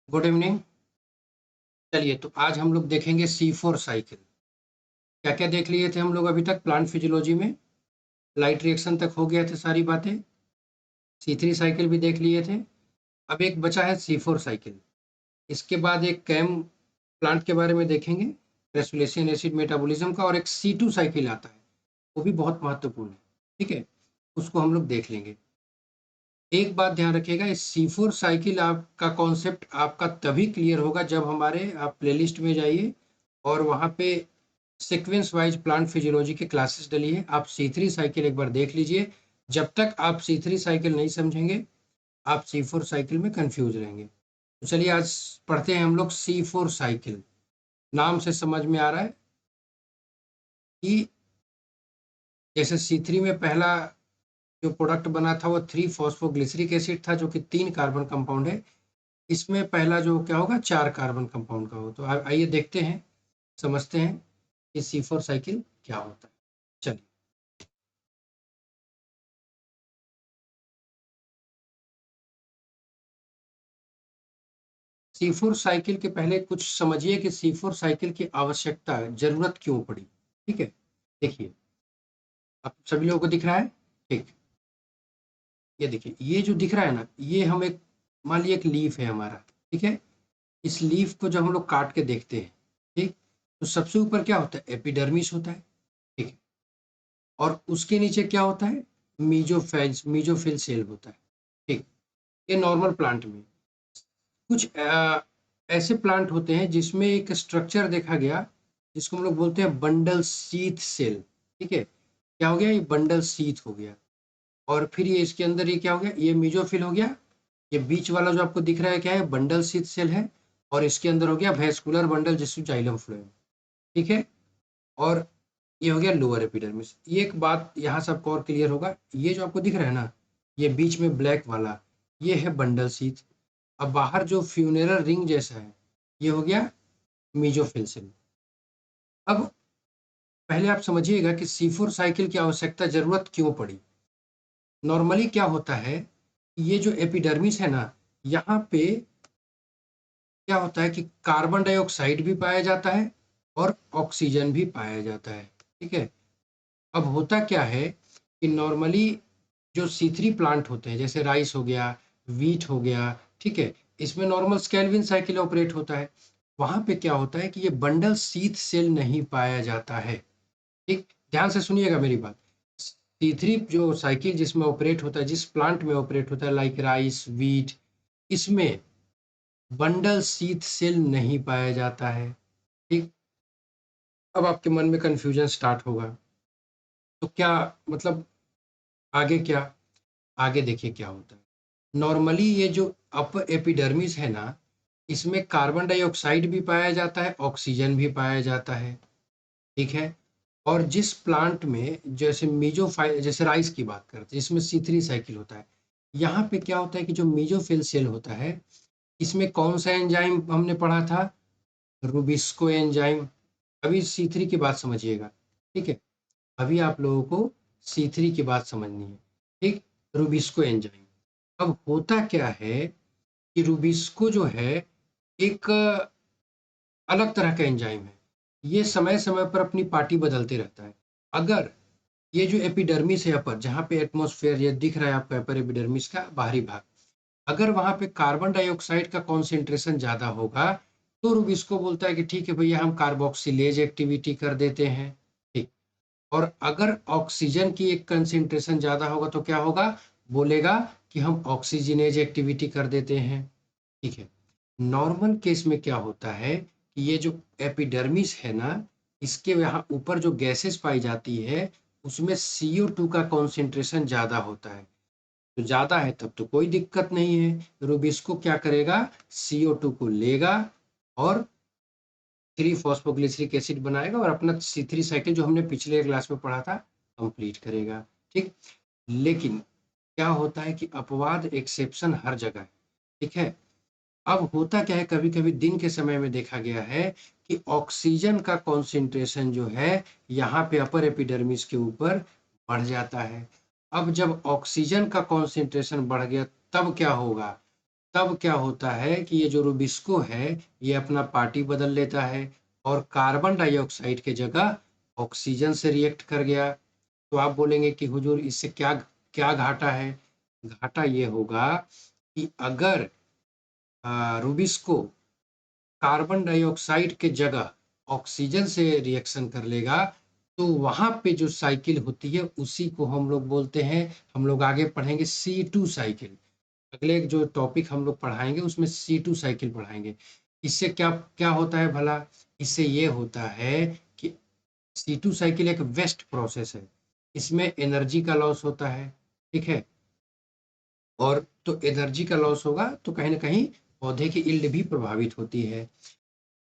Good evening. चलिए तो आज हम लोग देखेंगे C4 साइकिल। क्या क्या देख लिए थे हम लोग अभी तक प्लांट फिजियोलॉजी में? लाइट रिएक्शन तक हो गया थे सारी बातें। C3 साइकिल भी देख लिए थे। अब एक बचा है C4 साइकिल। इसके बाद एक कैम प्लांट के बारे में देखेंगे, रेस्पिरेशन एसिड मेटाबॉलिज्म का, और एक C2 साइकिल आता है, वो भी बहुत महत्वपूर्ण है। ठीक है, उसको हम लोग देख लेंगे। एक बात ध्यान रखिएगा, इस C4 साइकिल आपका कॉन्सेप्ट आपका तभी क्लियर होगा जब हमारे आप प्लेलिस्ट में जाइए और वहाँ पे सीक्वेंस वाइज प्लांट फिजियोलॉजी के क्लासेस डलिए। आप C3 साइकिल एक बार देख लीजिए। जब तक आप C3 साइकिल नहीं समझेंगे, आप C4 साइकिल में कंफ्यूज रहेंगे। तो चलिए आज पढ़ते हैं हम लोग C4 साइकिल। नाम से समझ में आ रहा है कि जैसे C3 में पहला जो प्रोडक्ट बना था वो 3 फॉस्फोग्लिसरिक एसिड था, जो कि 3 कार्बन कंपाउंड है। इसमें पहला जो क्या होगा, 4 कार्बन कंपाउंड का हो। तो आइए देखते हैं, समझते हैं कि C4 साइकिल क्या होता है। चलिए, C4 साइकिल के पहले कुछ समझिए कि C4 साइकिल की आवश्यकता, जरूरत क्यों पड़ी। ठीक है, देखिए, अब सभी लोगों को दिख रहा है? ठीक, ये देखिए, ये जो दिख रहा है ना, ये हम एक, मान लीजिए एक लीफ है हमारा। ठीक है, इस लीफ को जब हम लोग काट के देखते हैं, ठीक, तो सबसे ऊपर क्या होता है, एपिडर्मिस होता है। ठीक है, और उसके नीचे क्या होता है, मीजोफिल सेल होता है। ठीक, ये नॉर्मल प्लांट में। कुछ ऐसे प्लांट होते हैं जिसमें एक स्ट्रक्चर देखा गया, जिसको हम लोग बोलते हैं बंडल सीथ सेल। ठीक है, क्या हो गया, ये बंडल सीथ हो गया। और फिर ये इसके अंदर ये क्या हो गया, ये मीजोफिल हो गया। ये बीच वाला जो आपको दिख रहा है क्या है, बंडल सीथ सेल है। और इसके अंदर हो गया वेस्कुलर बंडल, जिसको जाइलम फ्लोएम। ठीक है, और ये हो गया लोअर एपिडर्मिस। ये एक बात यहाँ से आपको और क्लियर होगा, ये जो आपको दिख रहा है ना, ये बीच में ब्लैक वाला, ये है बंडल सीथ। अब बाहर जो फ्यूनेरल रिंग जैसा है, ये हो गया मीजोफिल सेल। अब पहले आप समझिएगा कि C4 साइकिल की आवश्यकता, जरूरत क्यों पड़ी। नॉर्मली क्या होता है, ये जो एपिडर्मिस है ना, यहाँ पे क्या होता है कि कार्बन डाइऑक्साइड भी पाया जाता है और ऑक्सीजन भी पाया जाता है। ठीक है, अब होता क्या है कि नॉर्मली जो C3 प्लांट होते हैं, जैसे राइस हो गया, वीट हो गया, ठीक है, इसमें नॉर्मल स्केल्विन साइकिल ऑपरेट होता है। वहां पे क्या होता है कि ये बंडल सीथ सेल नहीं पाया जाता है। ठीक, ध्यान से सुनिएगा मेरी बात। C3 जो साइकिल जिसमें ऑपरेट होता है, जिस प्लांट में ऑपरेट होता है, लाइक राइस, वीट, इसमें बंडल सीथ सेल नहीं पाया जाता है। ठीक, अब आपके मन में कंफ्यूजन स्टार्ट होगा, तो क्या मतलब, आगे क्या, आगे देखिए क्या होता है। नॉर्मली ये जो अपर एपिडर्मिस है ना, इसमें कार्बन डाइऑक्साइड भी पाया जाता है, ऑक्सीजन भी पाया जाता है। ठीक है, और जिस प्लांट में जैसे मीजोफाइल, जैसे राइस की बात करते हैं, इसमें C3 साइकिल होता है। यहाँ पे क्या होता है कि जो मीजोफिल सेल होता है, इसमें कौन सा एंजाइम हमने पढ़ा था, रूबिस्को एंजाइम। अभी C3 की बात समझिएगा। ठीक है, अभी आप लोगों को C3 की बात समझनी है। ठीक, रूबिस्को एंजाइम। अब होता क्या है कि रूबिस्को जो है, एक अलग तरह का एंजाइम है। ये समय समय पर अपनी पार्टी बदलते रहता है। अगर ये जो एपिडर्मिस है अपर, जहाँ पे एटमॉस्फेयर ये दिख रहा है आपको, अपर एपिडर्मिस का बाहरी भाग, अगर वहाँ पे कार्बन डाइऑक्साइड का कॉन्सेंट्रेशन ज़्यादा होगा, तो रूबिस्को बोलता है कि ठीक है भैया, हम कार्बोक्सिलेज एक्टिविटी कर देते हैं। ठीक, और अगर ऑक्सीजन की एक कंसेंट्रेशन ज़्यादा होगा तो क्या होगा, बोलेगा कि हम ऑक्सीजनेज एक्टिविटी कर देते हैं। ठीक है, नॉर्मल केस में क्या होता है कि ये जो एपिडर्मिस है ना, इसके यहाँ ऊपर जो गैसेस पाई जाती है, उसमें CO2 का कॉन्सेंट्रेशन ज़्यादा होता है। तो ज़्यादा है तब तो कोई दिक्कत नहीं है, रूबिस्को क्या करेगा, CO2 को लेगा और 3 फॉस्फोग्लिसरिक एसिड बनाएगा और अपना C3 साइकिल जो हमने पिछले क्लास में पढ़ा था, कंप्लीट करेगा। ठीक, लेकिन क्या होता है कि अपवाद, एक्सेप्शन हर जगह है। ठीक है, अब होता क्या है, कभी कभी दिन के समय में देखा गया है कि ऑक्सीजन का कॉन्सेंट्रेशन जो है, यहाँ पे अपर एपिडर्मिस के ऊपर बढ़ जाता है। अब जब ऑक्सीजन का कॉन्सेंट्रेशन बढ़ गया, तब क्या होगा, तब क्या होता है कि ये जो रूबिस्को है ये अपना पार्टी बदल लेता है और कार्बन डाइऑक्साइड के जगह ऑक्सीजन से रिएक्ट कर गया। तो आप बोलेंगे कि हुजूर इससे क्या क्या घाटा है? घाटा ये होगा कि अगर रूबिस्को कार्बन डाइऑक्साइड के जगह ऑक्सीजन से रिएक्शन कर लेगा तो वहां पे जो साइकिल होती है उसी को हम लोग बोलते हैं, हम लोग आगे पढ़ेंगे C2 साइकिल। अगले जो टॉपिक हम लोग पढ़ाएंगे उसमें C2 साइकिल पढ़ाएंगे। इससे क्या क्या होता है भला? इससे ये होता है कि C2 साइकिल एक वेस्ट प्रोसेस है, इसमें एनर्जी का लॉस होता है, ठीक है। और तो एनर्जी का लॉस होगा तो कहीं ना कहीं पौधे की यील्ड भी प्रभावित होती है।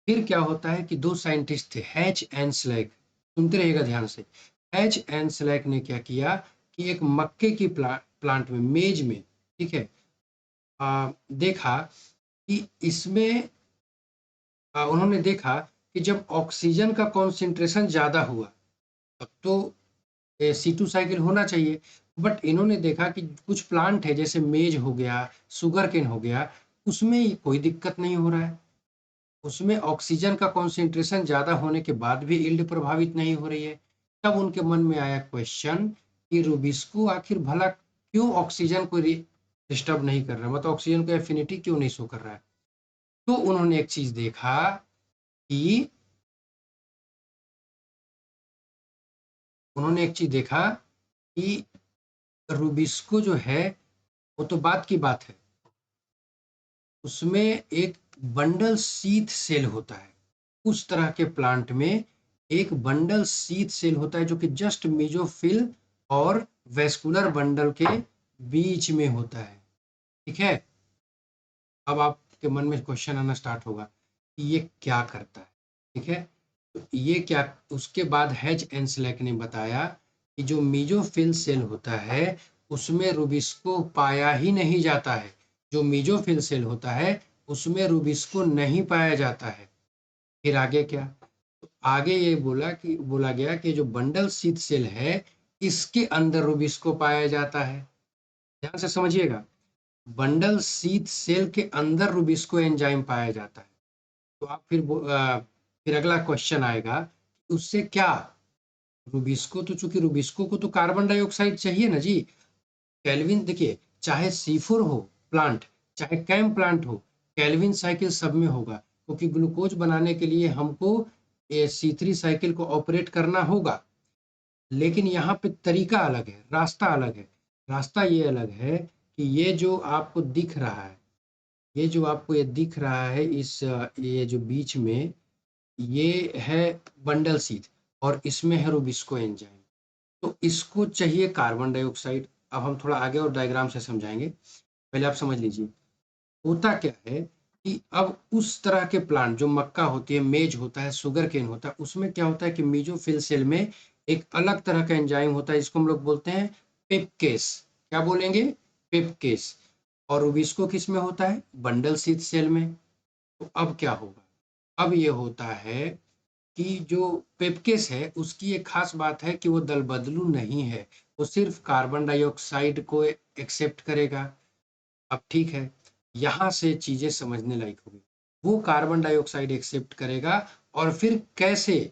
फिर क्या होता है कि दो साइंटिस्ट थे, हैच एंड स्लैक, सुनते रहिएगा ध्यान से। हैच एंड स्लैक ने क्या किया कि एक मक्के की प्लांट में, मेज में, ठीक है, देखा कि इसमें उन्होंने देखा कि जब ऑक्सीजन का कॉन्सेंट्रेशन ज्यादा हुआ तब तो C2 साइकिल होना चाहिए। बट इन्होंने देखा कि कुछ प्लांट है जैसे मेज हो गया, सुगर केन हो गया, उसमें कोई दिक्कत नहीं हो रहा है, उसमें ऑक्सीजन का कॉन्सेंट्रेशन ज़्यादा होने के बाद भी यील्ड प्रभावित नहीं हो रही है। तब उनके मन में आया क्वेश्चन कि रूबिस्को आखिर भला क्यों ऑक्सीजन को डिस्टर्ब नहीं कर रहा, मतलब ऑक्सीजन को एफिनिटी क्यों नहीं शो कर रहा है। तो उन्होंने एक चीज देखा कि उन्होंने एक चीज देखा कि रूबिस्को जो है वो तो बात की बात है, उसमें एक बंडल शीथ सेल होता है। उस तरह के प्लांट में एक बंडल शीथ सेल होता है जो कि जस्ट मेसोफिल और वेस्कुलर बंडल के बीच में होता है, ठीक है। अब आपके मन में क्वेश्चन आना स्टार्ट होगा कि ये क्या करता है, ठीक है। तो ये क्या, उसके बाद हैच एंड स्लैक ने बताया कि जो मेसोफिल सेल होता है उसमें रूबिस्को पाया ही नहीं जाता है। जो मेसोफिल सेल होता है उसमें रूबिस्को नहीं पाया जाता है। फिर आगे क्या? तो आगे ये बोला गया कि जो बंडल शीथ सेल है इसके अंदर रूबिस्को पाया जाता है। ध्यान से समझिएगा, बंडल शीथ सेल के अंदर रूबिस्को एंजाइम पाया जाता है। तो आप फिर अगला क्वेश्चन आएगा, उससे क्या? रूबिस्को तो, चूंकि रूबिस्को को तो कार्बन डाइऑक्साइड चाहिए ना जी। केल्विन देखिए, चाहे C4 हो प्लांट, चाहे कैम प्लांट हो, केल्विन साइकिल सब में होगा, क्योंकि ग्लूकोज बनाने के लिए हमको ये C3 साइकिल को ऑपरेट करना होगा। लेकिन यहाँ पे तरीका अलग है, रास्ता अलग है। रास्ता ये अलग है कि ये जो आपको दिख रहा है, ये जो आपको ये दिख रहा है, ये जो बीच में ये है बंडल शीथ और इसमें है रूबिस्को एंजाइम। तो इसको चाहिए कार्बन डाइऑक्साइड। अब हम थोड़ा आगे और डायग्राम से समझाएंगे, पहले आप समझ लीजिए। होता क्या है कि अब उस तरह के प्लांट जो मक्का होती है, मेज होता है, शुगर केन होता है, उसमें क्या होता है कि मेसोफिल सेल में एक अलग तरह का एंजाइम होता है, इसको हम लोग बोलते हैं पेपकेस। क्या बोलेंगे? पेपकेस। और रूबिस्को किस में होता है? बंडल शीथ सेल में। तो अब क्या होगा? अब ये होता है कि जो पेपकेस है उसकी एक खास बात है कि वो दल बदलू नहीं है, वो सिर्फ कार्बन डाइऑक्साइड को एक्सेप्ट करेगा। अब ठीक है, यहाँ से चीजें समझने लायक होगी। वो कार्बन डाइऑक्साइड एक्सेप्ट करेगा और फिर कैसे?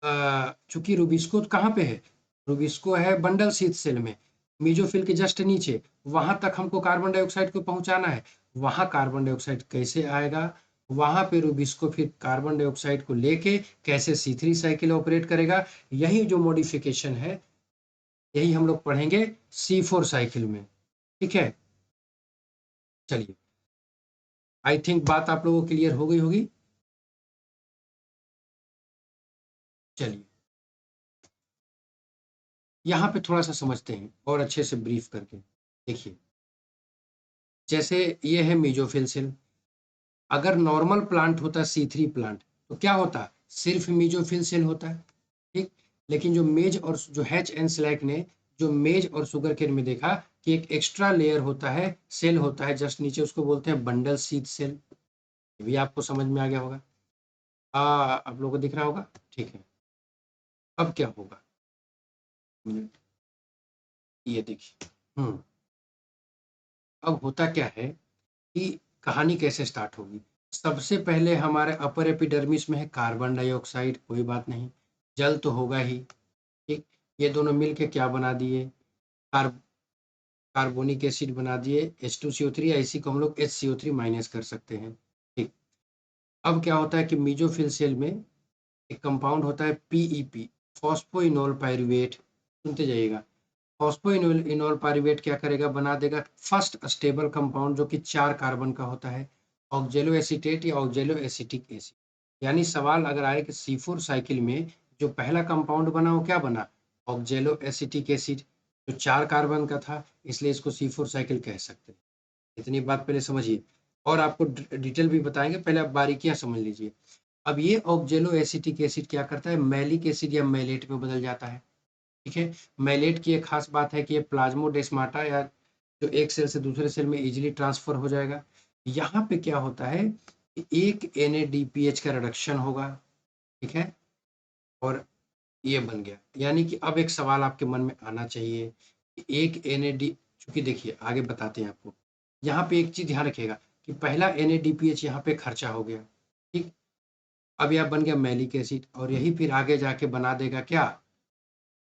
चूंकि रूबिस्को कहाँ पे है? रूबिस्को है बंडल शीथ सेल में, मेसोफिल के जस्ट नीचे। वहां तक हमको कार्बन डाइऑक्साइड को पहुंचाना है। वहां कार्बन डाइऑक्साइड कैसे आएगा? वहां पे रूबिस्को फिर कार्बन डाइऑक्साइड को लेके कैसे C3 साइकिल ऑपरेट करेगा? यही जो मॉडिफिकेशन है यही हम लोग पढ़ेंगे C4 साइकिल में, ठीक है। चलिए, आई थिंक बात आप लोगों को क्लियर हो गई होगी। चलिए, यहाँ पे थोड़ा सा समझते हैं और अच्छे से ब्रीफ करके। देखिए, जैसे ये है मेसोफिल सेल। अगर नॉर्मल प्लांट होता C3 प्लांट तो क्या होता? सिर्फ मेसोफिल सेल होता है, ठीक। लेकिन जो मेज और जो हैच एंड स्लैक ने जो मेज और शुगर केन में देखा कि एक एक्स्ट्रा लेयर होता है, सेल होता है जस्ट नीचे, उसको बोलते हैं बंडल शीथ सेल। ये भी आपको समझ में आ गया होगा, आप लोगों को दिख रहा होगा, ठीक है। अब क्या होगा? मिनट, ये देखिए। अब होता क्या है कि कहानी कैसे स्टार्ट होगी। सबसे पहले हमारे अपर एपिडर्मिस में है कार्बन डाइऑक्साइड, कोई बात नहीं, जल तो होगा ही, ठीक। ये दोनों मिलके क्या बना दिए, कार्ब कार्बोनिक एसिड बना दिए H2CO3, इसी को हम लोग HCO3 माइनस कर सकते हैं, ठीक। अब क्या होता है कि मीजोफिल सेल में एक कंपाउंड होता है PEP, फॉस्फोइनोल पाइरूवेट, सुनते जाइएगा। फॉस्फोइनोल इनोल पाइरूवेट क्या करेगा, बना देगा फर्स्ट स्टेबल कंपाउंड जो कि 4 कार्बन का होता है, ऑक्जेलो एसीटेट या ऑक्जेलो एसिटिक एसिड। यानी सवाल अगर आए कि C4 साइकिल में जो पहला कंपाउंड बना वो क्या बना, ऑक्जेलो एसिटिक एसिड, जो 4 कार्बन का था, इसलिए इसको C4 साइकिल कह सकते हैं। इतनी बात पहले समझिए, और आपको डिटेल भी बताएंगे, पहले आप बारीकियां समझ लीजिए। अब ये ऑक्जेलो एसिटिक एसिड क्या करता है, मैलिक एसिड या मैलेट में बदल जाता है, ठीक है। मैलेट की एक खास बात है कि ये प्लाज्मोडेस्माटा या जो एक सेल से दूसरे सेल में इजीली ट्रांसफर हो जाएगा। यहाँ पे क्या होता है कि एक NADPH का रिडक्शन होगा, ठीक है, और ये बन गया। यानी कि अब एक सवाल आपके मन में आना चाहिए कि एक NAD, चूंकि देखिए आगे बताते हैं आपको, यहाँ पे एक चीज ध्यान रखिएगा कि पहला NADPH यहाँ पे खर्चा हो गया, ठीक। अब यह बन गया मैलिक एसिड, और यही फिर आगे जाके बना देगा क्या,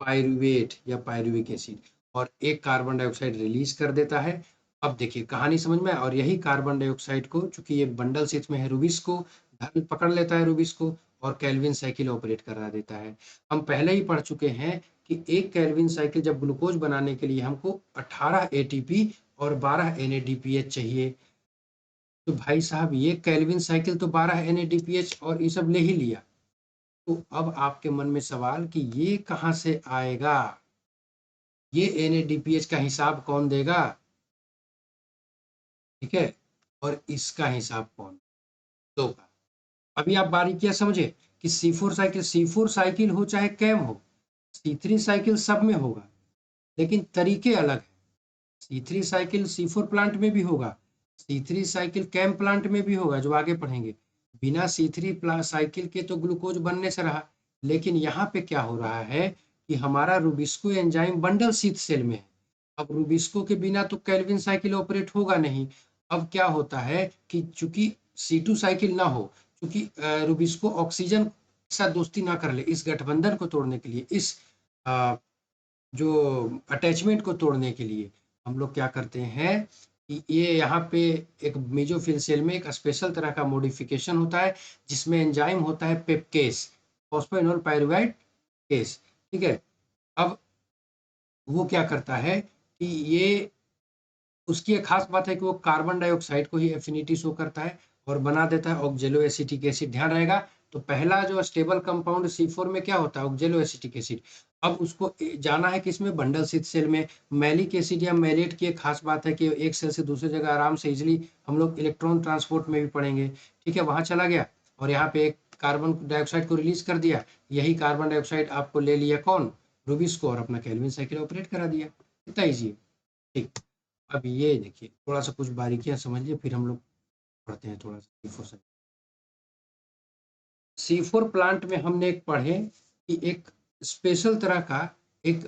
पाइरूवेट या पाइरुविक एसिड, और एक कार्बन डाइऑक्साइड रिलीज कर देता है। अब देखिए कहानी समझ में आए, और यही कार्बन डाइऑक्साइड को, चूंकि ये बंडल शीथ में है, रूबिस को धन पकड़ लेता है, रूबिस को, और केल्विन साइकिल ऑपरेट करा देता है। हम पहले ही पढ़ चुके हैं कि एक केल्विन साइकिल जब ग्लूकोज बनाने के लिए हमको 18 ATP और 12 NADPH चाहिए, तो भाई साहब ये केल्विन साइकिल तो 12 NADPH और ये सब ले ही लिया। तो अब आपके मन में सवाल कि ये कहाँ से आएगा, ये NADPH का हिसाब कौन देगा, ठीक है, और इसका हिसाब कौन होगा। अभी आप बारीकियां समझे कि C4 साइकिल हो चाहे कैम हो, C3 साइकिल सब में होगा, लेकिन तरीके अलग है। C3 साइकिल C4 प्लांट में भी होगा, C3 साइकिल कैम प्लांट में भी होगा, जो आगे पढ़ेंगे। बिना C3 साइकिल के तो ग्लूकोज बनने से रहा, लेकिन यहाँ पे क्या हो रहा है कि हमारा rubisco enzyme bundle sheath cell में है। अब रूबिस्को के बिना तो कैल्विन साइकिल ऑपरेट होगा नहीं। अब क्या होता है कि चूंकि C2 साइकिल ना हो, चूंकि रूबिस्को ऑक्सीजन के साथ दोस्ती ना कर ले, इस गठबंधन को तोड़ने के लिए, इस जो अटैचमेंट को तोड़ने के लिए हम लोग क्या करते हैं कि ये यहाँ पे एक मेसोफिल सेल में एक स्पेशल तरह का मॉडिफिकेशन होता है, जिसमें एंजाइम होता है पेपकेस, फॉस्फोइनोल पाइरुवेट केस, ठीक है। अब वो क्या करता है कि ये, उसकी एक खास बात है कि वो कार्बन डाइऑक्साइड को ही एफिनिटी शो करता है और बना देता है ऑक्जेलो एसिटिक एसिड। ध्यान रहेगा, तो पहला जो स्टेबल कंपाउंड C4 में क्या होता है, ऑक्जेलो एसिटिक एसिड। अब उसको जाना है किसमें, बंडल शीथ सेल में। मैलिक एसिड या मैलेट की एक खास बात है कि एक सेल से दूसरी जगह आराम से इजिली, हम लोग इलेक्ट्रॉन ट्रांसपोर्ट में भी पढ़ेंगे, ठीक है, वहां चला गया और यहाँ पे एक कार्बन डाइऑक्साइड को रिलीज कर दिया। यही कार्बन डाइऑक्साइड आपको ले लिया कौन, रूबिस को, और अपना केल्विन साइकिल ऑपरेट करा दिया। इतना ईजी है, ठीक। अब ये देखिए थोड़ा सा कुछ बारीकियां समझिए, फिर हम लोग पढ़ते हैं थोड़ा सा C4 से। C4 प्लांट में हमने एक पढ़े कि एक स्पेशल तरह का एक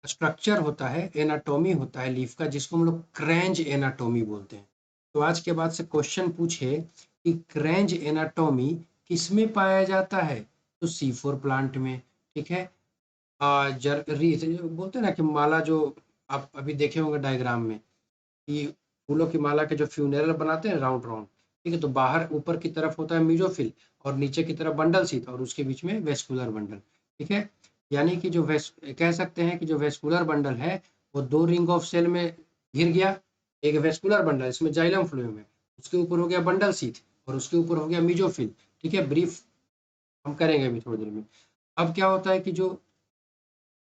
स्ट्रक्चर होता है, एनाटॉमी होता है लीफ का, जिसको हम लोग क्रैंज एनाटॉमी बोलते हैं। तो आज के बाद से क्वेश्चन पूछे कि क्रैंज एनाटॉमी किसमें पाया जाता है, तो C4 प्लांट में, ठीक है। बोलते हैं ना कि माला, जो आप अभी देखे होंगे डायग्राम में, कि फूलों की माला के जो फ्यूनेरल बनाते हैं राउंड राउंड, ठीक है, तो बाहर ऊपर की तरफ होता है मीजोफिल, और नीचे की तरफ बंडल शीथ, और उसके बीच में वेस्कुलर बंडल, ठीक है। यानी कि जो कह सकते हैं कि जो वेस्कुलर बंडल है वो 2 रिंग ऑफ सेल में घिर गया। एक वेस्कुलर बंडल, इसमें जाइलम फ्लोएम है, उसके ऊपर हो गया बंडल शीथ, और उसके ऊपर हो गया मीजोफिल, ठीक है। ब्रीफ हम करेंगे अभी थोड़ी देर में। अब क्या होता है कि जो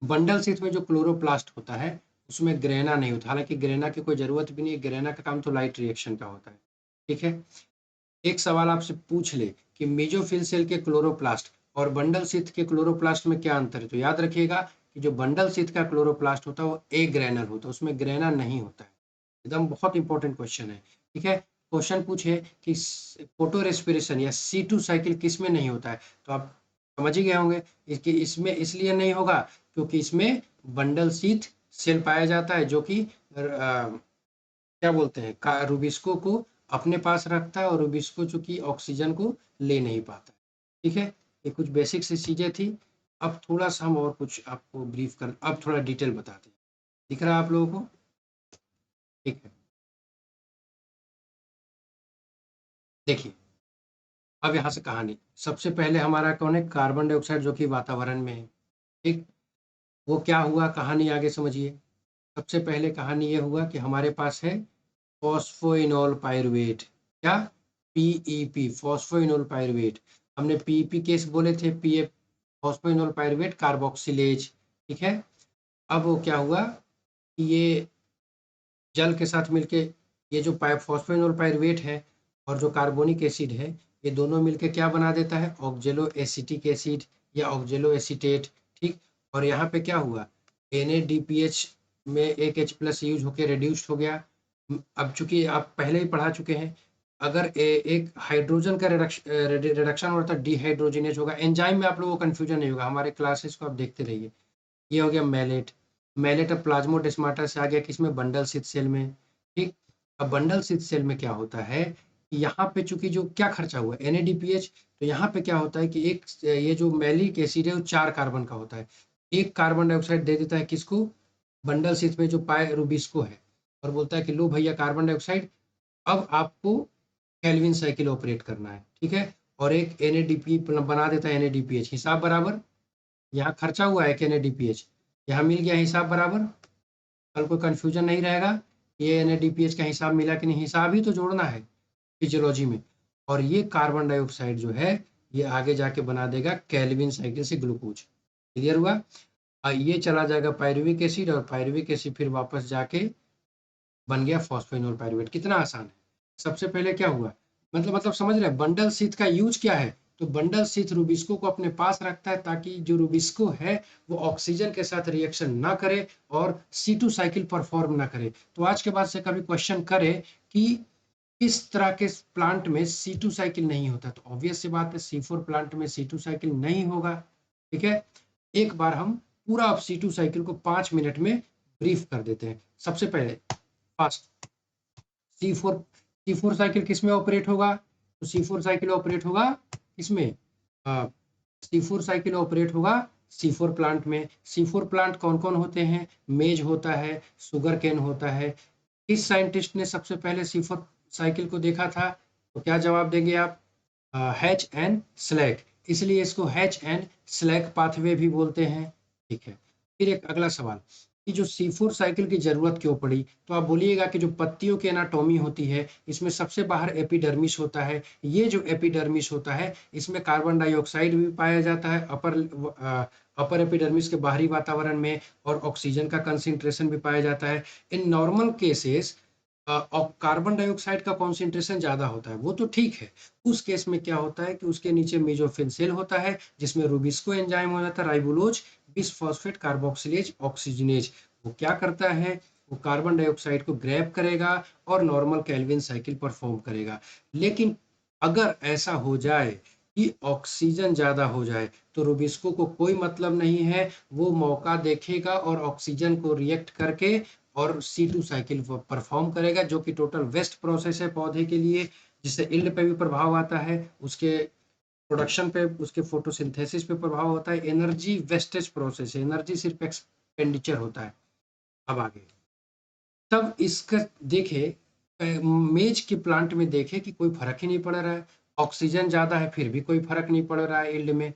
बंडल शीथ में जो क्लोरोप्लास्ट होता है, उसमें ग्रेना नहीं होता, हालांकि ग्रेना की कोई जरूरत भी नहीं है, ग्रेना का काम तो लाइट रिएक्शन का होता है, ठीक है। एक सवाल आपसे पूछ ले कि मेजोफिल सेल के क्लोरोप्लास्ट और बंडल शीथ के क्लोरोप्लास्ट में क्या अंतर है, तो याद रखिएगा कि जो बंडल शीथ का क्लोरोप्लास्ट होता है वो ए ग्रेनल होता है, उसमें ग्रेना नहीं होता है। एकदम बहुत इंपॉर्टेंट क्वेश्चन है, ठीक है। क्वेश्चन पूछे कि फोटो रेस्पिरेशन या C2 साइकिल किस में नहीं होता है, तो आप समझ ही गए होंगे इसके, इसमें इसलिए नहीं होगा क्योंकि इसमें बंडल शीथ सेल पाया जाता है, जो कि क्या बोलते हैं, रूबिस्को को अपने पास रखता है और रूबिस्को चूंकि ऑक्सीजन को ले नहीं पाता। ठीक है, ये कुछ बेसिक सी चीजें थी। अब थोड़ा सा हम और कुछ आपको ब्रीफ कर, अब थोड़ा डिटेल बताते हैं। दिख रहा है आप लोगों को? ठीक है, देखिए अब यहाँ से कहानी। सबसे पहले हमारा कौन है, कार्बन डाइऑक्साइड, जो कि वातावरण में है। ठीक, वो क्या हुआ, कहानी आगे समझिए। सबसे पहले कहानी ये हुआ कि हमारे पास है फॉस्फोइनोल पायरुवेट। क्या? PEP, phosphoenol pyruvate. हमने पीईपी केस बोले थे, पीए फॉस्फोइनोल पायरुवेट कार्बोक्सिलेज। ठीक है, अब वो क्या हुआ कि ये जल के साथ मिलके, ये जो फॉस्फोइनोल पायरुवेट है और जो कार्बोनिक एसिड है, ये दोनों मिलके क्या बना देता है, ऑक्जेलो एसिटिक एसिड या ऑक्जेलो एसीटेट। ठीक, और यहाँ पे क्या हुआ, NaDPH में एक H+ यूज होके रिड्यूस्ड हो गया। अब चूंकि आप पहले ही पढ़ा चुके हैं, अगर एक हाइड्रोजन का रिडक्शन होता है, डिहाइड्रोजिनेज होगा। एंजाइम में आप लोगों को कंफ्यूजन नहीं होगा, हमारे क्लासेस को आप देखते रहिए। ये हो गया मैलेट। मैलेट अब प्लाज्मोडेस्माटा से आ गया किसमें, बंडल स्थित सेल में। ठीक, अब बंडल स्थित सेल में क्या होता है कि यहाँ पे चूंकि जो क्या खर्चा हुआ है NaDPH, तो यहाँ पे क्या होता है कि एक ये जो मैलिक एसिड है वो 4 कार्बन का होता है। एक कार्बन डाइऑक्साइड दे देता है किसको, बंडल स्थित में जो पाए रूबिस्को है, और बोलता है कि लो भैया कार्बन डाइऑक्साइड, अब आपको केल्विन साइकिल ऑपरेट करना है। ठीक है, और एक NaDP बना देता है NaDPH, हिसाब बराबर। यहाँ खर्चा हुआ है कि NaDPH, यहाँ मिल गया हिसाब बराबर। कल कोई कंफ्यूजन नहीं रहेगा, ये NaDPH का हिसाब मिला कि नहीं, हिसाब ही तो जोड़ना है फिजियोलॉजी में। और ये कार्बन डाइऑक्साइड जो है, ये आगे जाके बना देगा केल्विन साइकिल से ग्लूकोज। क्लियर हुआ? ये चला जाएगा पायरुविक एसिड, और पायरुविक एसिड फिर वापस जाके बन गया फॉस्फोइनोल पायरुवेट। कितना आसान है। सबसे पहले क्या हुआ, मतलब समझ रहे हैं, बंडल शीथ का यूज क्या है, तो बंडल शीथ रूबिस्को को अपने पास रखता है ताकि जो रूबिस्को है वो ऑक्सीजन के साथ रिएक्शन ना करे और C2 साइकिल परफॉर्म ना करे। तो आज के बाद से कभी क्वेश्चन करे कि इस तरह के प्लांट में C2 साइकिल नहीं होता, तो ऑब्वियस सी बात है C4 प्लांट में C2 साइकिल नहीं होगा। ठीक है, एक बार हम पूरा C2 साइकिल को 5 मिनट में ब्रीफ कर देते हैं। सबसे पहले फास्ट, C4 साइकिल किस में ऑपरेट होगा, तो C4 साइकिल ऑपरेट होगा किसमें, C4 साइकिल ऑपरेट होगा C4 प्लांट में। C4 प्लांट कौन कौन होते हैं, मेज होता है, सुगर केन होता है। किस साइंटिस्ट ने सबसे पहले C4 साइकिल को देखा था, तो क्या जवाब देंगे आप, H.N. स्लैक, इसलिए इसको H.N. स्लैक पाथवे भी बोलते हैं। ठीक है, फिर एक अगला सवाल कि जो C4 साइकिल की जरूरत क्यों पड़ी, तो आप बोलिएगा कि जो पत्तियों की एनाटॉमी होती है, इसमें सबसे बाहर एपिडर्मिस होता है। ये जो एपिडर्मिस होता है, इसमें कार्बन डाइऑक्साइड भी पाया जाता है अपर एपिडर्मिस के बाहरी वातावरण में, और ऑक्सीजन का कंसंट्रेशन भी पाया जाता है। In normal cases carbon dioxide का कॉन्सेंट्रेशन ज्यादा होता है, वो तो ठीक है। उस केस में क्या होता है कि उसके नीचे मेजोफिन सेल होता है, जिसमें रूबिस्को एंजाइम हो जाता है, राइबोलोज बिस फॉस्फेट कार्बोक्सिलेज ऑक्सीजनेज। वो क्या करता है, वो कार्बन डाइऑक्साइड को ग्रैब करेगा और नॉर्मल केल्विन साइकिल परफॉर्म करेगा। लेकिन अगर ऐसा हो जाए कि ऑक्सीजन ज्यादा हो जाए, तो रूबिस्को को कोई मतलब नहीं है, वो मौका देखेगा और ऑक्सीजन को रिएक्ट करके और C2 साइकिल परफॉर्म करेगा, जो कि टोटल वेस्ट प्रोसेस है पौधे के लिए, जिससे इल्ड पे भी प्रभाव आता है, उसके प्रोडक्शन पे, उसके फोटोसिंथेसिस पे प्रभाव होता है। एनर्जी वेस्टेज प्रोसेस है, एनर्जी सिर्फ एक्सपेंडिचर होता है। अब आगे, तब इसका देखे, मेज के प्लांट में देखे कि कोई फर्क ही नहीं पड़ रहा है, ऑक्सीजन ज्यादा है फिर भी कोई फर्क नहीं पड़ रहा है इल्ड में,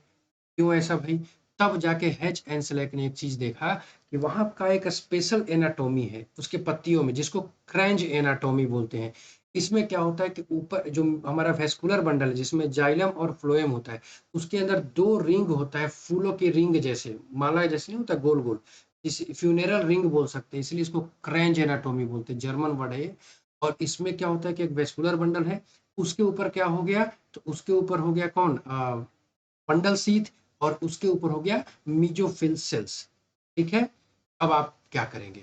क्यों ऐसा भाई। तब जाके H.N. स्लैक ने एक चीज देखा कि वहां का एक स्पेशल एनाटॉमी है उसके पत्तियों में, जिसको क्रैंज एनाटॉमी बोलते हैं। इसमें क्या होता है कि ऊपर जो हमारा वेस्कुलर बंडल है, जिसमें जाइलम और फ्लोएम होता है, उसके अंदर 2 रिंग होता है, फूलों की रिंग जैसे, माला जैसे नहीं होता गोल गोल, इस फ्यूनेरल रिंग बोल सकते हैं, इसलिए इसको क्रैंज एनाटॉमी बोलते हैं, जर्मन वर्ड है ये। और इसमें क्या होता है कि एक वेस्कुलर बंडल है, उसके ऊपर क्या हो गया, तो उसके ऊपर हो गया कौन, बंडल सीथ, और उसके ऊपर हो गया मीजोफिल सेल्स। ठीक है, अब आप क्या करेंगे,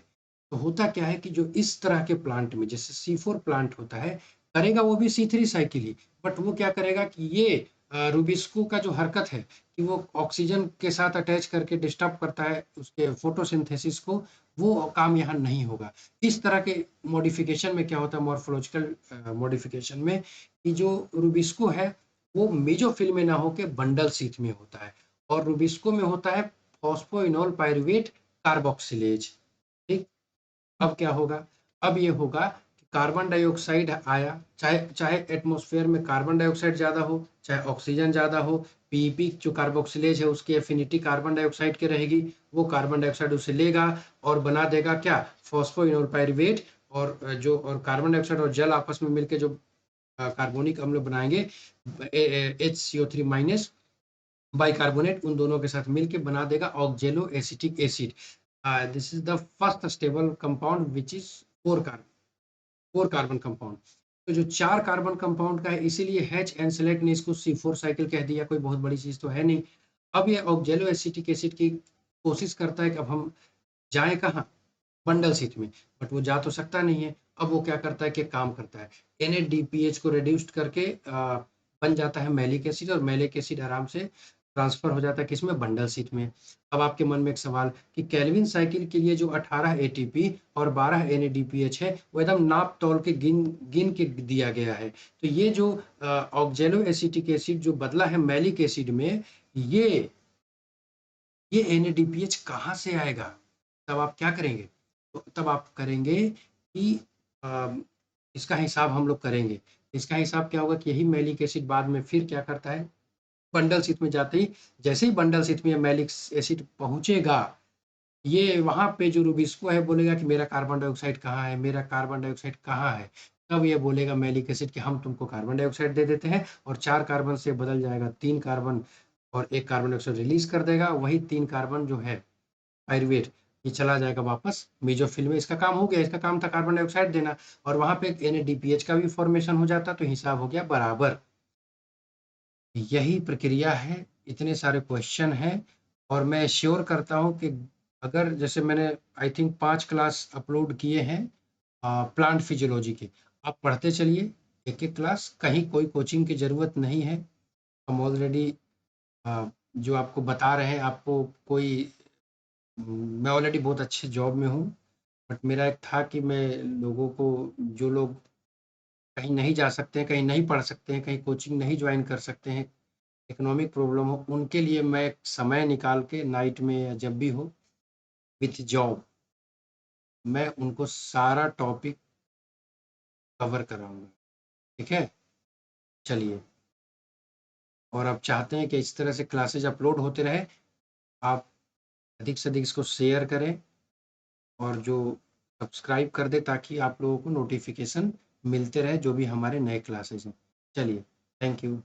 तो होता क्या है कि जो इस तरह के प्लांट में, जैसे C4 प्लांट होता है, करेगा वो भी C3 साइकिल ही, बट वो क्या करेगा कि ये रूबिस्को का जो हरकत है कि वो ऑक्सीजन के साथ अटैच करके डिस्टर्ब करता है उसके फोटोसिंथेसिस को, वो काम यहाँ नहीं होगा। इस तरह के मॉडिफिकेशन में क्या होता है, मॉर्फोलॉजिकल मॉडिफिकेशन में, कि जो रूबिस्को है वो मेसोफिल में ना होके बंडल शीथ में होता है, और रूबिस्को में होता है फॉस्फोइनोल पायरुवेट कार्बोक्सिलेज। ठीक, अब क्या होगा, अब ये होगा कि कार्बन डाइऑक्साइड आया, चाहे चाहे एटमॉस्फेयर में कार्बन डाइऑक्साइड ज़्यादा हो, चाहे ऑक्सीजन ज़्यादा हो, पीईपी जो कार्बोक्सिलेज है उसकी एफिनिटी कार्बन डाइऑक्साइड की रहेगी, वो कार्बन डाइऑक्साइड उसे लेगा और बना देगा क्या, फॉस्फोइनोल पायरुवेट, और जो और कार्बन डाइऑक्साइड और जल आपस में मिलकर जो कार्बोनिक अम्ल बनाएंगे HCO3 माइनस बाइकार्बोनेट, उन दोनों के साथ मिलके बना देगा ऑक्जेलो acetic acid. This is the first stable compound which is 4 carbon compound. तो जो 4 कार्बन कंपाउंड का है, इसीलिए हैच एंड सेलेक्ट ने इसको C4 साइकिल कह दिया, कोई बहुत बड़ी चीज तो है नहीं। अब ये ऑक्जेलो एसिटिक एसिड की कोशिश करता है कि अब हम जाए कहाँ, बंडल शीट में, बट वो जा तो सकता नहीं है। अब वो क्या करता है कि काम करता है, NADPH को रिड्यूस्ड करके बन जाता है मैलिक एसिड, और मैलिक एसिड आराम से ट्रांसफर हो जाता है किसमें, बंडल शीट में। अब आपके मन में एक सवाल कि केल्विन साइकिल के लिए जो 18 ATP और 12 NADPH है वो एकदम नाप तोल के गिन गिन के दिया गया है। तो ये जो ऑक्जेलो एसिटिक एसिड जो बदला है मैलिक एसिड में, ये NADPH कहाँ से आएगा, तब आप क्या करेंगे, तो तब आप करेंगे कि इसका हिसाब हम लोग करेंगे। इसका हिसाब क्या होगा कि यही मैलिक एसिड बाद में फिर क्या करता है, बंडल शीट में जाते ही, जैसे ही बंडल शीट में मैलिक एसिड पहुंचेगा, ये वहां पे जो रूबिस्को है बोलेगा कि मेरा कार्बन डाइऑक्साइड कहाँ है, मेरा कार्बन डाइऑक्साइड कहाँ है। तब ये बोलेगा मैलिक एसिड कि हम तुमको कार्बन डाइऑक्साइड दे देते हैं, और 4 कार्बन से बदल जाएगा 3 कार्बन, और 1 कार्बन डाइऑक्साइड रिलीज कर देगा। वही 3 कार्बन जो है पायरुवेट, ये चला जाएगा वापस मेसोफिल में। इसका काम हो गया, इसका काम था कार्बन डाइऑक्साइड देना, और वहां पे NADPH का भी फॉर्मेशन हो जाता, तो हिसाब हो गया बराबर। यही प्रक्रिया है, इतने सारे क्वेश्चन हैं, और मैं श्योर करता हूँ कि अगर जैसे मैंने आई थिंक 5 क्लास अपलोड किए हैं प्लांट फिजियोलॉजी के, आप पढ़ते चलिए एक एक क्लास, कहीं कोई कोचिंग की ज़रूरत नहीं है। हम ऑलरेडी जो आपको बता रहे हैं, आपको कोई, मैं ऑलरेडी बहुत अच्छे जॉब में हूँ, बट मेरा एक था कि मैं लोगों को, जो लोग कहीं नहीं जा सकते हैं, कहीं नहीं पढ़ सकते हैं, कहीं कोचिंग नहीं ज्वाइन कर सकते हैं, इकोनॉमिक प्रॉब्लम हो, उनके लिए मैं एक समय निकाल के नाइट में या जब भी हो विथ जॉब, मैं उनको सारा टॉपिक कवर कराऊंगा। ठीक है, चलिए। और आप चाहते हैं कि इस तरह से क्लासेज अपलोड होते रहे, आप अधिक से अधिक इसको शेयर करें, और जो सब्सक्राइब कर दे, ताकि आप लोगों को नोटिफिकेशन मिलते रहे जो भी हमारे नए क्लासेस हैं। चलिए, थैंक यू।